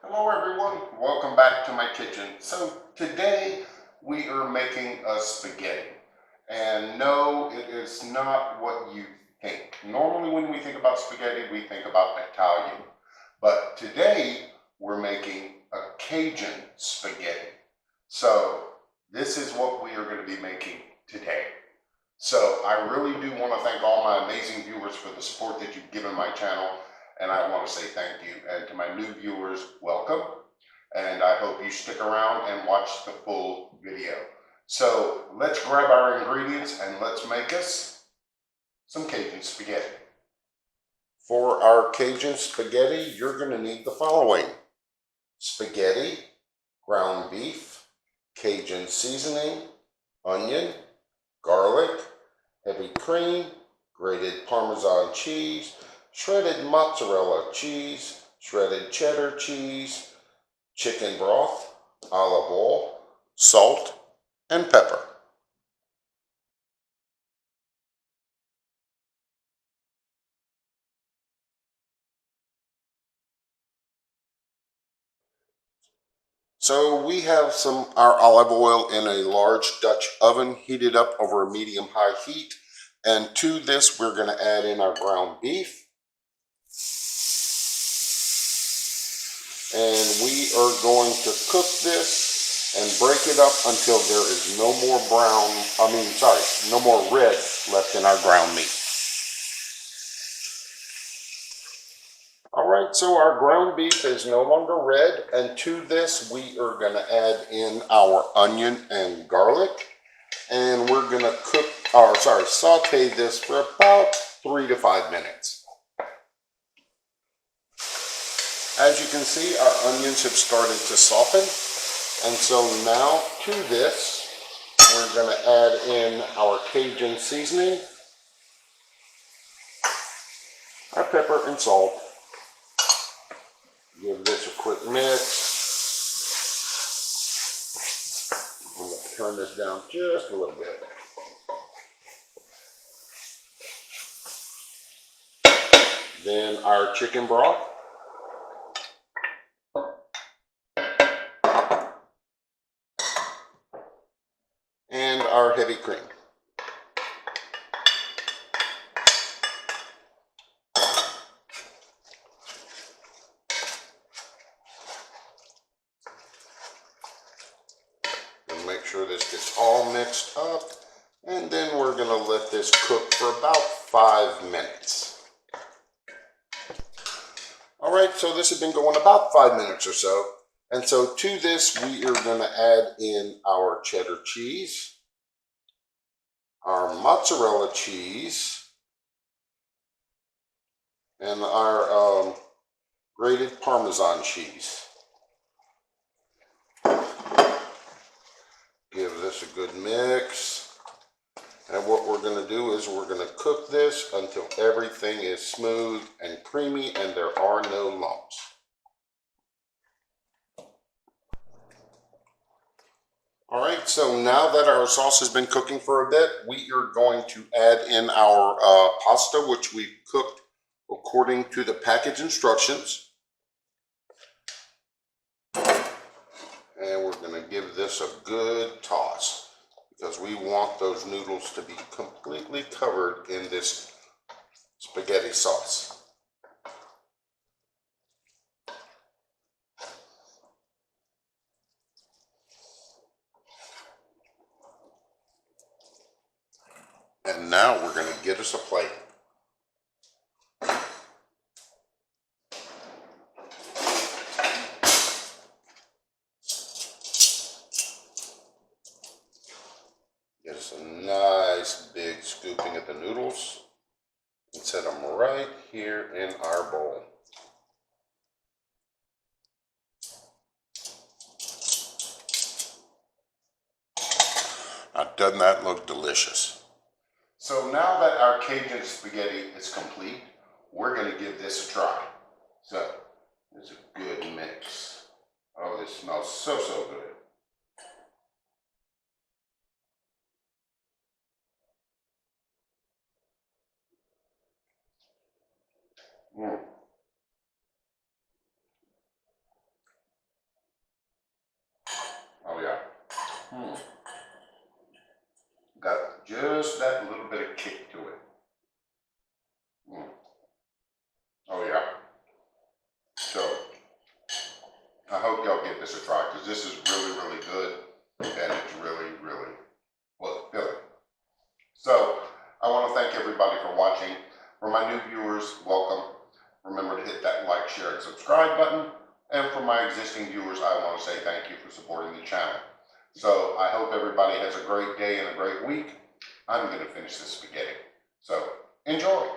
Hello everyone, welcome back to my kitchen. So today we are making a spaghetti. And no, it is not what you think. Normally when we think about spaghetti, we think about Italian. But today we're making a Cajun spaghetti. So this is what we are going to be making today. So I really do want to thank all my amazing viewers for the support that you've given my channel. And I want to say thank you. And to my new viewers, welcome. And I hope you stick around and watch the full video. So let's grab our ingredients and let's make us some Cajun spaghetti. For our Cajun spaghetti, you're going to need the following: spaghetti, ground beef, Cajun seasoning, onion, garlic, heavy cream, grated Parmesan cheese, shredded mozzarella cheese, shredded cheddar cheese, chicken broth, olive oil, salt, and pepper. So we have our olive oil in a large Dutch oven heated up over a medium-high heat. And to this, we're going to add in our ground beef. And we are going to cook this and break it up until there is no more no more red left in our ground meat. All right, so our ground beef is no longer red, and to this we are going to add in our onion and garlic, and we're going to saute this for about 3 to 5 minutes. As you can see, our onions have started to soften, and so now to this, we're going to add in our Cajun seasoning, our pepper and salt. Give this a quick mix. I'm going to turn this down just a little bit. Then our chicken broth. And our heavy cream. And make sure this gets all mixed up. And then we're going to let this cook for about 5 minutes. All right, so this has been going about 5 minutes or so. And so to this, we are going to add in our cheddar cheese, our mozzarella cheese, and our grated Parmesan cheese. Give this a good mix. And what we're going to do is we're going to cook this until everything is smooth and creamy and there are no lumps. All right, so now that our sauce has been cooking for a bit, we are going to add in our pasta, which we cooked according to the package instructions. And we're going to give this a good toss because we want those noodles to be completely covered in this spaghetti sauce. And now we're going to get us a plate. Get us a nice big scooping of the noodles and set them right here in our bowl. Now, doesn't that look delicious? So now that our Cajun spaghetti is complete, we're going to give this a try. So, it's a good mix. Oh, this smells so good. just that little bit of kick to it. Oh yeah. So I hope y'all give this a try because this is really, really good and it's really, really well filling. So I want to thank everybody for watching. For my new viewers, welcome. Remember to hit that like, share, and subscribe button. And for my existing viewers, I want to say thank you for supporting the channel. So I hope everybody has a great day and a great week. I'm going to finish this spaghetti. So enjoy.